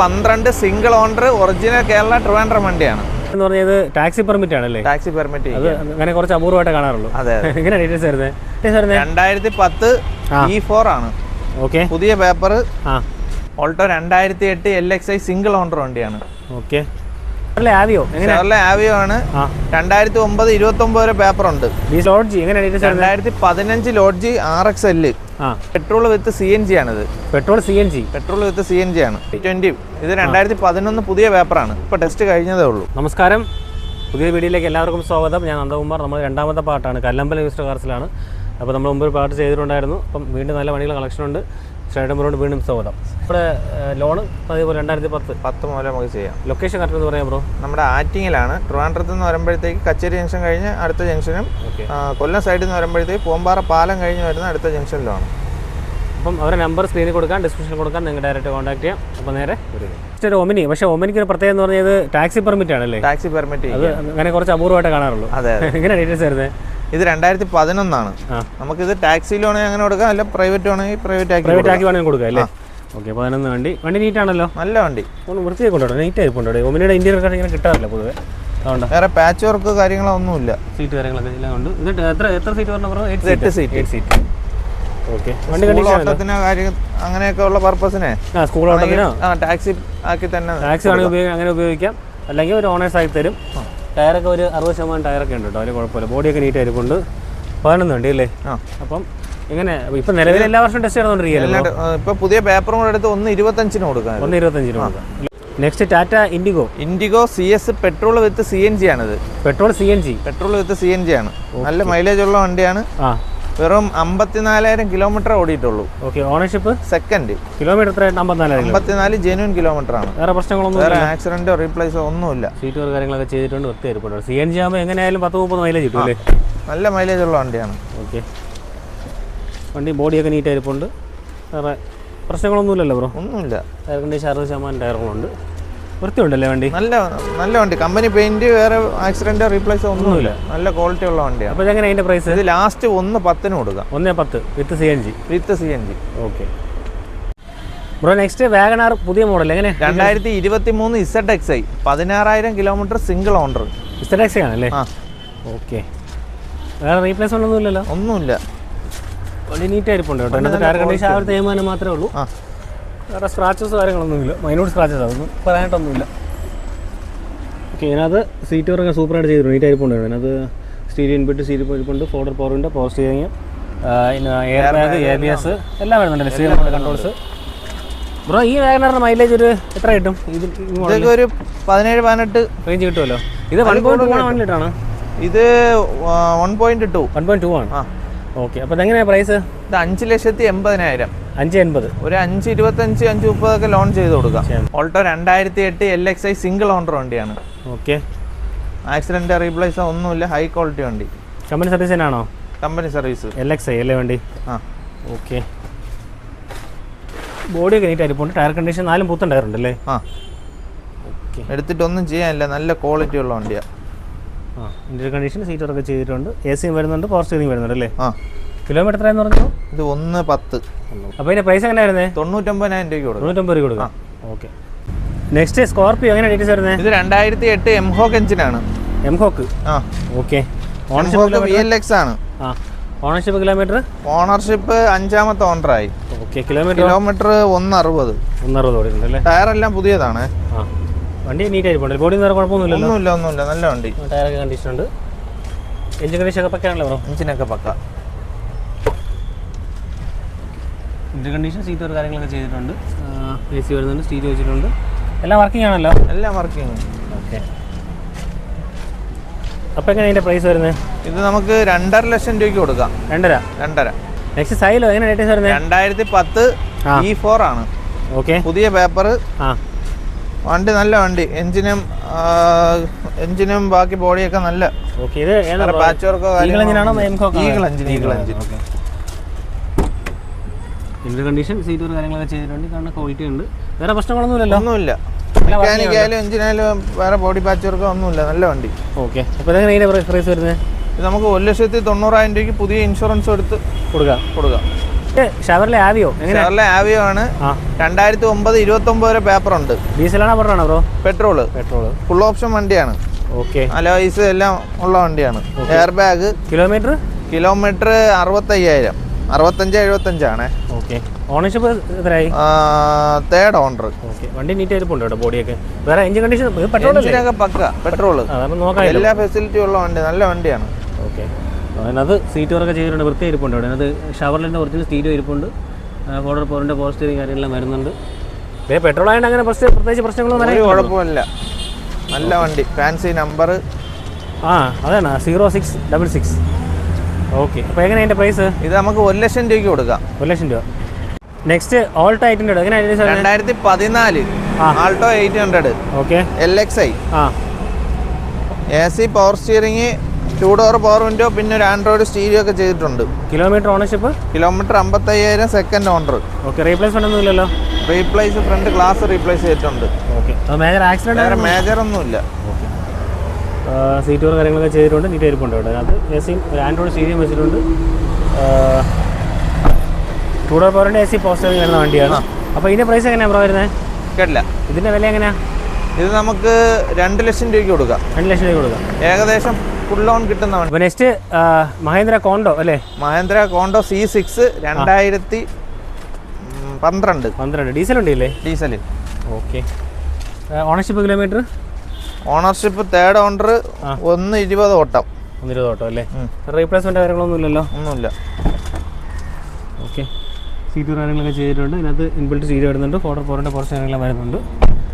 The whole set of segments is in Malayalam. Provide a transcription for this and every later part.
12 single owner original Kerala Trivandrum വണ്ടിയാണ്. എന്ന് പറഞ്ഞത് ടാക്സി പെർമിറ്റ് ആണല്ലേ? ടാക്സി പെർമിറ്റ് അത് അങ്ങനെ കുറച്ച് അപൂർവമായിട്ട് കാണാറുള്ളൂ. അതെ. എങ്ങനെ ഡീറ്റെയിൽസ് വരുന്നത്? 2010 E4 ആണ്. ഓക്കെ. പുതിയ paper. Alto 2008 LXI single owner വണ്ടിയാണ്. ഓക്കെ. ആവിയോ ആണ്. 2009 29 വരെ പേപ്പർ ഉണ്ട്. 2015 Lodgy RXL petrol with CNG ആണിത്. പെട്രോൾ വിത്ത് CNG ആണ്. 20 ഇത് 2011 പുതിയ പേപ്പറാണ്. ഇപ്പോൾ ടെസ്റ്റ് കഴിഞ്ഞതേ ഉള്ളൂ. നമസ്കാരം, പുതിയ വീഡിയോയിലേക്ക് എല്ലാവർക്കും സ്വാഗതം. ഞാൻ നന്ദകുമാർ. നമ്മൾ രണ്ടാമത്തെ പാർട്ടാണ്, കല്ലമ്പലം യൂസ്ഡ് കാർസിലാണ്. അപ്പോൾ നമ്മൾ മുമ്പ് ഒരു പാർട്ട് ചെയ്തിട്ടുണ്ടായിരുന്നു. അപ്പം വീണ്ടും നല്ല വണ്ടികളുടെ കളക്ഷൻ ഉണ്ട്. സ്റ്റേഡിയംബറോട് വീണ്ടും സ്വാഗതം. ഇവിടെ ലോൺ അതേപോലെ 2010 മുതൽ നമുക്ക് ചെയ്യാം. ലൊക്കേഷൻ കറക്റ്റ് എന്ന് പറയാം ബ്രോ? നമ്മുടെ ആറ്റിങ്ങിലാണ്. ട്രിവാൻഡ്രത്ത് നിന്ന് വരുമ്പോഴത്തേക്ക് കച്ചേരി ജംഗ്ഷൻ കഴിഞ്ഞ് അടുത്ത ജംഗ്ഷനും, കൊല്ലം സൈഡിൽ നിന്ന് വരുമ്പോഴത്തേക്ക് പൂമ്പാറ പാലം കഴിഞ്ഞ് വരുന്ന അടുത്ത ജംഗ്ഷനിലാണ്. അപ്പം അവരുടെ നമ്പർ സ്ക്രീനിൽ കൊടുക്കാം, ഡിസ്ക്രിപ്ഷനിൽ കൊടുക്കാം, നിങ്ങൾ ഡയറക്റ്റ് കോൺടാക്ട് ചെയ്യാം. അപ്പോൾ നേരെ ഒരു ഒമിനി. പക്ഷേ ഒമിനിക്ക് ഒരു പ്രത്യേകം എന്ന് പറഞ്ഞത് ടാക്സി പെർമിറ്റ് ആണല്ലേ? ടാക്സി പെർമിറ്റ് അത് അങ്ങനെ കുറച്ച് അപൂർവമായിട്ട് കാണാറുള്ളൂ. അതെ. എങ്ങനെ ഡീറ്റെയിൽസ് വരുന്നത്? ഇത് 2011 ആണ്. നമുക്കിത് ടാക്സിയിൽ വേണമെങ്കിൽ അങ്ങനെ കൊടുക്കാം, അല്ല പ്രൈവറ്റ് വേണമെങ്കിൽ പ്രൈവറ്റ് ആക്കി വേണമെങ്കിൽ കൊടുക്കാം അല്ലേ? ഓക്കെ. 11 വണ്ടി നീറ്റാണല്ലോ? നല്ല വണ്ടി. ഒന്ന് വൃത്തിയായി കൊണ്ടുപോകണം, നീറ്റ് ആയി കൊണ്ടുപോകും. ഒമിനിയുടെ ഇന്റീരിയർ ഒക്കെ ഇങ്ങനെ കിട്ടാറില്ല പൊതുവെ, അതുകൊണ്ട് വേറെ പാച്ച് വർക്ക് കാര്യങ്ങളൊന്നുമില്ല. സീറ്റ് കാര്യങ്ങളൊക്കെ എല്ലാം ഉണ്ട്. ഇത് എത്ര സീറ്റ് പറഞ്ഞാൽ? 8 സീറ്റ്. ഓക്കെ. വണ്ടി കണ്ടീഷനോ കാര്യം അങ്ങനെയൊക്കെ ഉള്ള പർപ്പസിനെ സ്കൂൾ ഓട്ടത്തിനോ ടാക്സി ആക്കി തന്നെ ടാക്സി ആണെങ്കിൽ അങ്ങനെ ഉപയോഗിക്കാം, അല്ലെങ്കിൽ ഒരു ഓണേഴ്സ് ആക്കി തരും. ടയറൊക്കെ ഒരു 60% ടയറൊക്കെ ഉണ്ട് കേട്ടോ, അതിന് കുഴപ്പമില്ല. ബോഡിയൊക്കെ നീറ്റ് ആയിരിക്കുന്നുണ്ട്. 11 വണ്ടി അല്ലേ? അപ്പം ഇങ്ങനെ ഇപ്പം നിലവിൽ എല്ലാ വർഷവും ടെസ്റ്റ് ചെയ്തുകൊണ്ടിരിക്കുകയല്ലോ. ഇപ്പോൾ പുതിയ പേപ്പറും കൂടെ എടുത്ത് 1.25 കൊടുക്കാം. 1.25 കൊടുക്കാം. Next Tata Indigo CS petrol with CNG ആണിത്. പെട്രോൾ വിത്ത് CNG ആണ്. നല്ല മൈലേജ് ഉള്ള വണ്ടിയാണ്. വെറും 54,000 കിലോമീറ്റർ ഓടിയിട്ടുള്ളൂ. Okay. Ownership second. Kilometre 54 genuine kilometre ആണ്. വേറെ പ്രശ്നങ്ങളൊന്നും, വേറെ ആക്സിഡന്റോ റീപ്ലേസോ ഒന്നുമില്ല. സീറ്റ് വർക്ക് കാര്യങ്ങളൊക്കെ ചെയ്തിട്ടുണ്ട്, വൃത്തിയായിരിക്കും. CNG ആകുമ്പോൾ എങ്ങനെയായാലും 10-30 മൈലേജ് കിട്ടും അല്ലേ? നല്ല മൈലേജ് ഉള്ള വണ്ടിയാണ്. ഓക്കെ. വണ്ടി ബോഡിയൊക്കെ നീറ്റ് ആയിരിപ്പുണ്ട്, വേറെ പ്രശ്നങ്ങളൊന്നുമില്ലല്ലോ ബ്രോ? ഒന്നുമില്ല. ടയർ കണ്ടീഷൻ 60% ടയറുകളുണ്ട്, വൃത്തിയുണ്ടല്ലേ വണ്ടി? നല്ല വണ്ടി. കമ്പനി പെയിന്റ്, വേറെ ആക്സിഡന്റ് റീപ്ലേസ് ഒന്നുമില്ല. നല്ല ക്വാളിറ്റി ഉള്ള വണ്ടിയാണ്. അപ്പോൾ ഇതെങ്ങനെ അതിന്റെ പ്രൈസ്? ഇത് ലാസ്റ്റ് 1.10 കൊടുക്കാം. 1.10 വിത്ത് CNG. Okay bro. Next WagonR പുതിയ മോഡൽ എങ്ങനെ? 2023 ZXi 16,000 kilometre single owner. ZXi ആണല്ലേ? ഓക്കെ. വേറെ റീപ്ലേസ്മെന്റ് ഒന്നുമില്ലല്ലോ? ഒന്നുമില്ല. വണ്ടി നീറ്റ് ആയിരിപ്പുണ്ട് കേട്ടോ. അതിനകത്ത് ടയർ കണ്ടീഷൻ ആ ഒരു തേയ്മാനം മാത്രമേ ഉള്ളൂ. വേറെ സ്ക്രാച്ചസ് കാര്യങ്ങളൊന്നുമില്ല, മൈന്യൂട്ട് സ്ക്രാച്ചസ്, അതൊന്നും പറയാനായിട്ടൊന്നുമില്ല. ഓക്കെ. ഇതിനകത്ത് സീറ്റ് വർക്ക് സൂപ്പറായിട്ട് ചെയ്തിട്ടുണ്ട്, നീറ്റ് ആയിരിപ്പുണ്ട്. അതിനകത്ത് സ്റ്റീരിയോ ഇൻബിൽറ്റ് സീറ്റ് ഇരിപ്പുണ്ട്, ഫോൾഡർ പവറിൻ്റെ power steering, air bag, ABS എല്ലാം വരുന്നുണ്ടല്ലേ, സ്റ്റീരിയോ കൺട്രോൾസ്. ബ്രോ, ഈ വാഗണറിന്റെ മൈലേജ് ഒരു എത്ര കിട്ടും? ഇതൊക്കെ ഒരു 17-18 റേഞ്ച് കിട്ടുമല്ലോ. ഇത് 1.1 ലിറ്ററാണ്. ഇത് 1.2 ആണ്. ഓക്കെ. അപ്പോൾ ഇതെങ്ങനെയാണ് പ്രൈസ്? ഇത് 5,80,000. 5.80. ഒരു 5.25 5.30 ഒക്കെ ലോൺ ചെയ്ത് കൊടുക്കാം. ഓൾട്ടോ 2008 LXI സിംഗിൾ ഓണർ വണ്ടിയാണ്. ഓക്കെ. ആക്സിഡന്റ് റീപ്ലേസ് ഒന്നുമില്ല, ഹൈ ക്വാളിറ്റി വണ്ടി. കമ്പനി സർവീസ് തന്നെയാണോ? Company service. LXI അല്ലേ വണ്ടി? ഓക്കെ. ബോഡിയൊക്കെ നീറ്റ് ആയിരിപ്പുണ്ട്. ടയർ കണ്ടീഷൻ 4 പുത്തൻ ടയർ ഉണ്ടല്ലേ? ഓക്കെ. എടുത്തിട്ടൊന്നും ചെയ്യാനില്ല, നല്ല ക്വാളിറ്റി ഉള്ള വണ്ടിയാണ്. ഇന്റീരിയർ കണ്ടീഷൻ, സീറ്ററൊക്കെ ചെയ്തിട്ടുണ്ട്, AC വരുന്നുണ്ട്, പവർ സ്റ്റിയറിംഗ് വരുന്നുണ്ട് അല്ലേ? കിലോമീറ്റർ എത്രയെന്ന് പറഞ്ഞു? ഇത് 1.10. അപ്പോൾ ഇതിന്റെ പ്രൈസ് എങ്ങനെയായിരുന്നേ? 99,000 രൂപയ്ക്ക് കൊടുക്കും. 99 രൂപ കൊടുക്കാം. ഓക്കെ. നെക്സ്റ്റ് സ്കോർപിയോ എങ്ങനെ ഡീറ്റെയിൽസ് വരുന്നത്? ഇത് 2008 എംഹോക്ക് എഞ്ചിനാണ്. ഓക്കെ. ഓണർഷിപ്പ് VLX ആണ്. Ownership kilometre? ഓണർഷിപ്പ് 5ാമത്തെ ഓണറായി. ഓക്കെ. കിലോമീറ്റർ 160 ഓടിയിട്ടുണ്ടല്ലേ? ടയർ എല്ലാം പുതിയതാണ്. വണ്ടി നീറ്റ് ആയിരിക്കും, ബോഡി വേറെ കുഴപ്പമൊന്നുമില്ല. ഒന്നുമില്ല, നല്ല വണ്ടി. ടയറൊക്കെ കണ്ടീഷൻ ഉണ്ട്. എഞ്ചിൻ കണ്ടീഷൻ ഒക്കെ പക്കാണല്ലോ ബ്രോ? എഞ്ചിനൊക്കെ പക്ക. എഞ്ചിൻ കണ്ടീഷൻ, സീറ്റ് കാര്യങ്ങളൊക്കെ ചെയ്തിട്ടുണ്ട്, AC വരുന്നുണ്ട്, സ്റ്റീരിയോ വെച്ചിട്ടുണ്ട്, എല്ലാം വർക്കിംഗ് ആണല്ലോ? എല്ലാം വർക്കിംഗ്. ഓക്കെ. അപ്പോൾ എങ്ങനെ അതിൻ്റെ പ്രൈസ് വരുന്നത്? ഇത് നമുക്ക് 2.5 ലക്ഷം രൂപയ്ക്ക് കൊടുക്കാം. 2.5. നെക്സ്റ്റ് സൈലോ എങ്ങനെ ഡീറ്റെയിൽസ് വരുന്നത്? 2010 E4 ആണ്. ഓക്കെ. പുതിയ പേപ്പർ. വണ്ടി നല്ല വണ്ടി. എഞ്ചിനും ബാക്കി ബോഡിയൊക്കെ നല്ല. ഓക്കെ. ഇത് പാച്ച് വർക്കോ eagle engine. Interior condition, seat കാര്യങ്ങളൊക്കെ ചെയ്തിട്ടുണ്ട്, കാരണം ക്വാളിറ്റി ഉണ്ട്, വേറെ പ്രശ്നങ്ങളൊന്നുമില്ലല്ലോ? ഒന്നുമില്ല. മെക്കാനിക്കായാലും എഞ്ചിനായാലും വേറെ ബോഡി പാച്ച് വർക്കോ ഒന്നുമില്ല, നല്ല വണ്ടി. ഓക്കെ. അപ്പോൾ ഇതെങ്ങനെ ഇതിൻ്റെ പ്രൈസ് വരുന്നത്? ഇത് നമുക്ക് 1,90,000 രൂപയ്ക്ക് പുതിയ ഇൻഷുറൻസ് എടുത്ത് കൊടുക്കാം. ഷവർലെ ആവിയോ ഷവർലെ ആവിയോ ആണ്. 2009 29 വരെ പേപ്പർ ഉണ്ട്. ഡീസലാണോ പെട്രോളാണോ ബ്രോ? പെട്രോള്. ഫുൾ ഓപ്ഷൻ വണ്ടിയാണ്. ഓക്കെ. അലോയ്സ് എല്ലാം ഉള്ള വണ്ടിയാണ്. Air bag. കിലോമീറ്റർ 65,000 65-75 ആണ്. ഓക്കെ. ഓണർഷിപ്പ് എത്രയായി? Third owner. ഓക്കെ. വണ്ടി നീറ്റ് ആയിരിപ്പുണ്ട് കേട്ടോ ബോഡിയൊക്കെ. വേറെ എഞ്ചിൻ കണ്ടീഷൻ പെട്രോളൊക്കെ പക്ക പെട്രോള്. എല്ലാ ഫെസിലിറ്റി ഉള്ള വണ്ടി, നല്ല വണ്ടിയാണ്. ഓക്കെ. അതിനകത്ത് സീറ്റ് വർക്കൊക്കെ ചെയ്തിട്ടുണ്ട്, വൃത്തി ഇരിപ്പുണ്ട്. അവിടെ അതിനകത്ത് ഷവർലിൻ്റെ ഒറിജിനൽ സ്റ്റീരിയോ ഇരിപ്പുണ്ട്. ഫോർഡർ പോറിൻ്റെ പവർ സ്റ്റിയറിംഗ് കാര്യമെല്ലാം വരുന്നുണ്ട്. പിന്നെ പെട്രോൾ ആയതുകൊണ്ട് അങ്ങനെ പ്രത്യേകിച്ച് പ്രശ്നങ്ങളൊന്നും ഒരു കുഴപ്പമില്ല. നല്ല വണ്ടി, ഫാൻസി നമ്പർ. അതാണ് 0666. ഓക്കെ. അപ്പോൾ എങ്ങനെയാണ് അതിൻ്റെ പ്രൈസ്? ഇത് നമുക്ക് 1 ലക്ഷം രൂപയ്ക്ക് കൊടുക്കാം. 1 ലക്ഷം രൂപ. നെക്സ്റ്റ് ഓൾട്ടോ 800 എങ്ങനെയാണ്? 2014 Alto 800. Okay. LXI. AC power steering, 2 door power window, പിന്നെ ഒരു ആൻഡ്രോയിഡ് സ്റ്റീരിയോ ഒക്കെ ചെയ്തിട്ടുണ്ട്. Kilometre ownership? Kilometre 55,000, second owner. Okay. Replacement ഒന്നും ഇല്ലല്ലോ? റീപ്ലേസ് ഫ്രണ്ട് ഗ്ലാസ് റീപ്ലേസ് ചെയ്തിട്ടുണ്ട്. ഓക്കെ. Major accident? മേജർ ഒന്നുമില്ല. സീറ്റ് കവർ കാര്യങ്ങളൊക്കെ ചെയ്തിട്ടുണ്ട്, നീറ്റ് ഇരിപ്പുണ്ട് അവിടെ. അത് AC ഒരു ആൻഡ്രോയിഡ് സ്റ്റീരിയോ വെച്ചിട്ടുണ്ട്. 2 ഡോർ പവറിൻ്റെ AC പോസ്റ്റർ വരുന്ന വണ്ടിയാണ്. അപ്പോൾ ഇതിൻ്റെ പ്രൈസ് എങ്ങനെയാണ് ബ്രോ വരുന്നത്? കേട്ടില്ല. ഇതിൻ്റെ വില എങ്ങനെയാണ്? ഇത് നമുക്ക് 2 ലക്ഷം രൂപയ്ക്ക് കൊടുക്കാം. 2 ലക്ഷം രൂപ കൊടുക്കാം. ഏകദേശം ഫുൾ ലോൺ കിട്ടുന്ന വണ്ടി. അപ്പോൾ നെക്സ്റ്റ് മഹേന്ദ്ര കോണ്ടോ അല്ലേ? Mahindra Quanto C6 2012. ഡീസൽ ഉണ്ടല്ലേ? Diesel. Okay. Ownership kilometre? Ownership third owner. 120 ഓട്ടം. 120 ഓട്ടം അല്ലേ? റീപ്ലേസ്മെന്റ് കാര്യങ്ങളൊന്നും ഇല്ലല്ലോ? ഒന്നുമില്ല. ഓക്കെ. സീറ്റ് കാര്യങ്ങളൊക്കെ ചെയ്തിട്ടുണ്ട്. ഇതിനകത്ത് ഇൻബിൽറ്റ് സീറ്റ് വരുന്നുണ്ട്. ഫോർഡർ പോറിൻ്റെ കുറച്ച് കാര്യങ്ങളെല്ലാം വരുന്നുണ്ട്.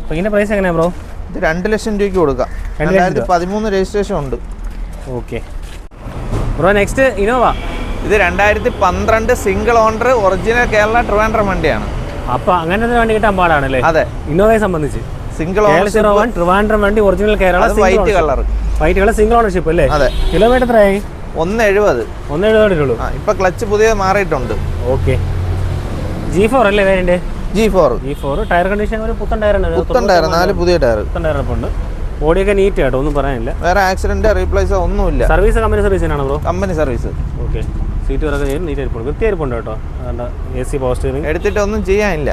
അപ്പോൾ ഇതിൻ്റെ പ്രൈസ് എങ്ങനെയാണ് ബ്രോ? ഇത് 2 ലക്ഷം രൂപയ്ക്ക് കൊടുക്കാം. 2013 രജിസ്ട്രേഷൻ ഉണ്ട്. Okay bro. Next Innova. ഇത് 2012 single owner, original Kerala Trivandrum വണ്ടിയാണ്. അപ്പോൾ അങ്ങനത്തെ വണ്ടി കിട്ടാൻ പാടാണല്ലേ? അതെ. ഇന്നോവയെ സംബന്ധിച്ച് സിംഗിൾ ഓണർ ട്രിവാൻഡ്രം വണ്ടി, original Kerala, white colour. Single ownership അല്ലേ? അതെ. കിലോമീറ്റർ എത്രയായി? 170. 170 ഇപ്പൊ ക്ലച്ച് പുതിയ മാറിയിട്ടുണ്ട്. ഓക്കെ. G4 അല്ലേ വേരിയന്റ്? G4. ടയർ കണ്ടീഷൻ ഒരു പുത്തൻ ടയറാണ്. 4 പുതിയ ടയർ. പുത്തൻ ടയറുണ്ട്. ബോഡിയൊക്കെ നീറ്റ് ആട്ടോ, ഒന്നും പറയാനില്ല. വേറെ ആക്സിഡന്റ് റീപ്ലേസ് ഒന്നുമില്ല. സർവീസ് കമ്പനി സർവീസ് തന്നെയാണോ bro? Company service. Okay. Seat വരൊക്കെ ചെയ്ത് നീറ്റ് ആയിരിക്കും, വൃത്തിയായിരിപ്പുണ്ട് കേട്ടോ. അതുകൊണ്ട് AC പവർ സ്റ്റിയറിംഗ് എടുത്തിട്ട് ഒന്നും ചെയ്യാനില്ല.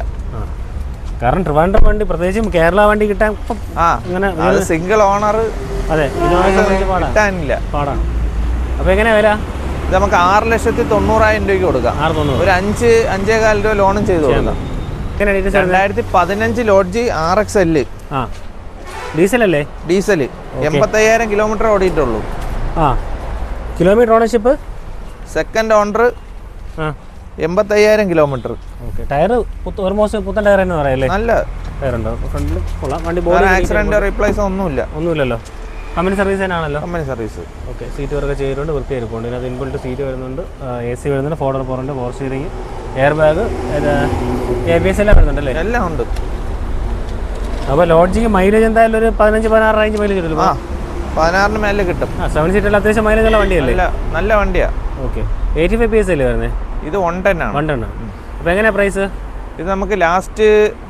കാരണം ട്രിവാൻഡ്രം വണ്ടി, പ്രത്യേകിച്ചും കേരള വണ്ടി കിട്ടാൻ അങ്ങനെ സിംഗിൾ ഓണർ. അതെ. കിട്ടാനില്ല, പാടാണ്. അപ്പോൾ എങ്ങനെയാ വില? ഇത് നമുക്ക് 6,90,000 രൂപയ്ക്ക് കൊടുക്കാം. ഒരു 5-5.25 രൂപ ലോണും ചെയ്ത് കൊടുക്കാം. 2015 ലോഡ്ജി RXL. ഡീസൽ അല്ലേ? ഡീസൽ. 85,000 കിലോമീറ്റർ ഓടിയിട്ടുള്ളൂ. Kilometre ownership? Second owner. 85,000 kilometre. Okay. Tyre almost പുത്തൻ ടയർ എന്ന് പറയല്ലേ? നല്ല ടയറുണ്ട്. ഫ്രണ്ടിൽ കൊള്ളാം. വണ്ടി ബോഡി ആക്സിഡന്റ് റീപ്ലേസ് ഒന്നുമില്ലല്ലോ? കമ്പനി സർവീസ് തന്നെയാണല്ലോ? Company service. Okay. Seat work ചെയ്തിട്ടുണ്ട്, വൃത്തിയായിരിക്കുന്നുണ്ട്. ഇതിനകത്ത് ഇൻബിൽറ്റ് സീറ്റ് വരുന്നുണ്ട്, AC വരുന്നുണ്ട്, ഫോർഡർ പോറിൻ്റെ power steering, air bag, ABS എല്ലാം വരുന്നുണ്ടല്ലേ? എല്ലാം ഉണ്ട്. അപ്പോൾ ലോഡ്ജിക്ക് മൈലേജ് എന്തായാലും ഒരു 15-16 റേഞ്ച് മൈലേജ് കിട്ടുമല്ലോ? 16 മേലെ കിട്ടും. 7 സീറ്റുള്ള അത്യാവശ്യം മൈലേജ് ഉള്ള വണ്ടിയല്ലേ? നല്ല വണ്ടിയാണ്. ഓക്കെ. 85 PS അല്ലേ വരുന്നത്? ഇത് 110 ആണ്. 110. അപ്പോൾ എങ്ങനെയാണ് പ്രൈസ്? ഇത് നമുക്ക് ലാസ്റ്റ്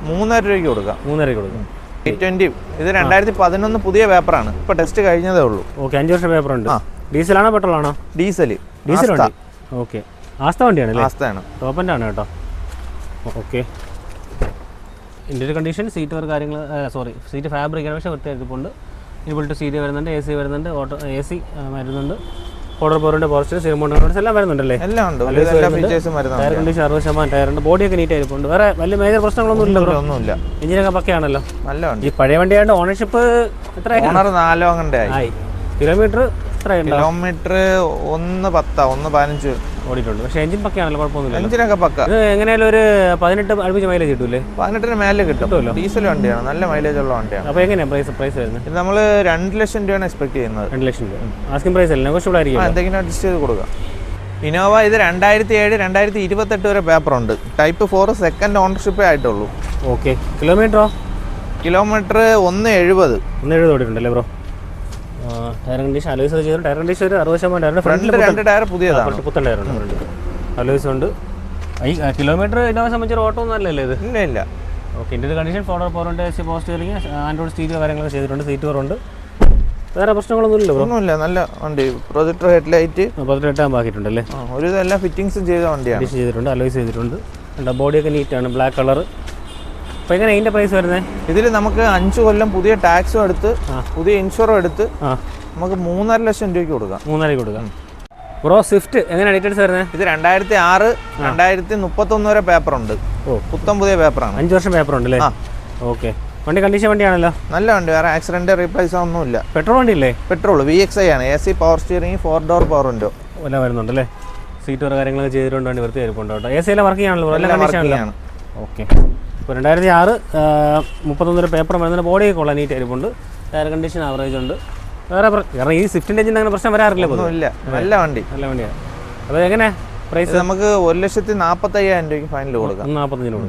3,500 രൂപയ്ക്ക് കൊടുക്കാം. 3,500 കൊടുക്കാം. 820. ഇത് 2011 പുതിയ പേപ്പറാണ്. ഇപ്പോൾ ടെസ്റ്റ് കഴിഞ്ഞതേ ഉള്ളൂ. ഓക്കെ. 5 വർഷം പേപ്പർ ഉണ്ട്. ഡീസലാണോ പെട്രോൾ ആണോ? ഡീസൽ വണ്ടി. ഓക്കെ. ആസ്ത വണ്ടിയാണല്ലേ? ആസ്തയാണ്. ടോപ്പ് എൻഡ് ആണ് കേട്ടോ. Okay. Interior condition, seat work കാര്യങ്ങൾ, സീറ്റ് ഫാബ്രിക് ആണ്, പക്ഷേ വൃത്തിയായിരിക്കുന്നുണ്ട്. ഇൻബിൽറ്റ് സീറ്റ് വരുന്നുണ്ട്, AC വരുന്നുണ്ട്, AC വരുന്നുണ്ട്, ഫോർഡർ പോറിൻ്റെ പോർച്ച്, സിമോണ്ട് എല്ലാം വരുന്നുണ്ടല്ലേ? എല്ലാം ഉണ്ട്. ടയർ കണ്ടീഷൻ 60% ടയറുണ്ട്. ബോഡിയൊക്കെ നീറ്റ് ആയിരിക്കുന്നുണ്ട്. വേറെ വലിയ മേജർ പ്രശ്നങ്ങളൊന്നും ഇല്ല. എഞ്ചിനൊക്കെ പക്കയാണല്ലോ? നല്ല വണ്ടി. ഈ പഴയ വണ്ടിയാണ്ട് ഓണർഷിപ്പ് എത്രയായി? 4 ആയി. കിലോമീറ്റർ എത്രയുണ്ട്? കിലോമീറ്റർ 110-115 ഓടിയിട്ടുണ്ട്. പക്ഷേ എഞ്ചിൻ പക്കയാണല്ലോ, കുഴപ്പമൊന്നുമില്ല. എഞ്ചിനൊക്കെ പക്ക. ഇത് എങ്ങനെയാലും ഒരു 18 അടുപ്പിച്ച് മൈലേജ് കിട്ടൂലേ? 18 മേലെ കിട്ടുമല്ലോ. ഡീസൽ വണ്ടിയാണ്, നല്ല മൈലേജ് ഉള്ള വണ്ടിയാണ്. അപ്പോൾ എങ്ങനെയാണ് പ്രൈസ് വരുന്നത്? ഇത് നമ്മൾ 2 ലക്ഷം രൂപയാണ് എക്സ്പെക്ട് ചെയ്യുന്നത്. 2 ലക്ഷം രൂപ ആസ്കിംഗ് പ്രൈസ് അല്ല, നെഗോഷ്യബിൾ ആയിരിക്കും. എന്തെങ്കിലും അഡ്ജസ്റ്റ് ചെയ്ത് കൊടുക്കാം. ഇനോവ ഇത് 2007-2028 വരെ പേപ്പർ ഉണ്ട്. ടൈപ്പ് 4 സെക്കൻഡ് ഓണർഷിപ്പേ ആയിട്ടുള്ളൂ. ഓക്കെ. കിലോമീറ്ററോ? കിലോമീറ്റർ 170 ഓടിയിട്ടുണ്ടല്ലേ ബ്രോ? ടയർ കണ്ടീഷൻ അലോയ്സ് ചെയ്തു. ടയർ കണ്ടീഷൻ ഒരു 60% ഫ്രണ്ട് 2 ടയർ പുതിയതാണ്. പുത്തൻ ടയറുണ്ട് ഫ്രണ്ട്. അലോയ്സ് ഉണ്ട്. ഈ കിലോമീറ്റർ ഇതിനെ സംബന്ധിച്ചൊരു ഓട്ടോ ഒന്നും അല്ലല്ലേ ഇത്? ഇല്ല. ഓക്കെ. ഇന്റീരിയർ കണ്ടീഷൻ, ഫോർഡർ പോറിൻ്റെ AC power steering, android stereo കാര്യങ്ങളൊക്കെ ചെയ്തിട്ടുണ്ട്. സീറ്റ് കവറുണ്ട്. വേറെ പ്രശ്നങ്ങളൊന്നും ഇല്ലല്ലോ ബ്രോ? ഒന്നുമില്ല, നല്ല വണ്ടി. പ്രൊജക്ടർ ഹെഡ്ലൈറ്റ് 18 ബാക്കിയിട്ടുണ്ടല്ലേ? ഒരു എല്ലാ ഫിറ്റിങ്സും ചെയ്ത വണ്ടിയാണ്. ഫിറ്റിംഗ് ചെയ്തിട്ടുണ്ട്, അലോയ്സ് ചെയ്തിട്ടുണ്ട്. ബോഡിയൊക്കെ നീറ്റാണ്, ബ്ലാക്ക് കളർ. അപ്പോൾ എങ്ങനെ ഇതിൻ്റെ പ്രൈസ് വരുന്നത്? ഇതിൽ നമുക്ക് 5 കൊല്ലം പുതിയ ടാക്സും എടുത്ത് പുതിയ ഇൻഷുറും എടുത്ത് നമുക്ക് 3.5 ലക്ഷം രൂപയ്ക്ക് കൊടുക്കാം. 3.5 കൊടുക്കാം. ബ്രോ സ്വിഫ്റ്റ് എങ്ങനെ ഡീറ്റെയിൽസ് വരുന്നത്? ഇത് 2006 2031 വരെ പേപ്പറുണ്ട്. പുത്തം പുതിയ പേപ്പറാണ്. 5 വർഷം പേപ്പർ ഉണ്ടല്ലേ? ഓക്കെ. വണ്ടി കണ്ടീഷൻ വണ്ടിയാണല്ലോ? നല്ല വണ്ടി, വേറെ ആക്സിഡന്റ് റീപ്ലേസ് ഒന്നുമില്ല. പെട്രോൾ വണ്ടി ഇല്ലേ? പെട്രോൾ VXI ആണ്. AC power steering, 4 door power window എല്ലാം വരുന്നുണ്ടല്ലേ? സീറ്റ് ഒരു കാര്യങ്ങളൊക്കെ ചെയ്തിട്ടുണ്ട്, വണ്ടി വൃത്തി ആയിരിക്കും കേട്ടോ. AC എല്ലാം വർക്ക് ചെയ്യാണല്ലോ? എല്ലാം കണ്ടീഷൻ ആണ്. ഓക്കെ. ഇപ്പോൾ 2006 31 വരെ പേപ്പർ വരുന്നതിന് ബോഡിയൊക്കെ ഉള്ള നീറ്റ് ആയിരിക്കുന്നുണ്ട്. ടയർ കണ്ടീഷൻ ആവറേജ് ഉണ്ട്. വേറെ കാരണം ഈ സ്വിഫ്റ്റിൻ്റെ എഞ്ചിൻ അങ്ങനെ പ്രശ്നം വരാറില്ല? ഒന്നുമില്ല, നല്ല വണ്ടി, നല്ല വണ്ടിയാണ്. അപ്പോൾ എങ്ങനെ പ്രൈസ്? നമുക്ക് 1,45,000 രൂപയ്ക്ക് ഫൈനൽ കൊടുക്കാം. 45 കൊടുക്കാം.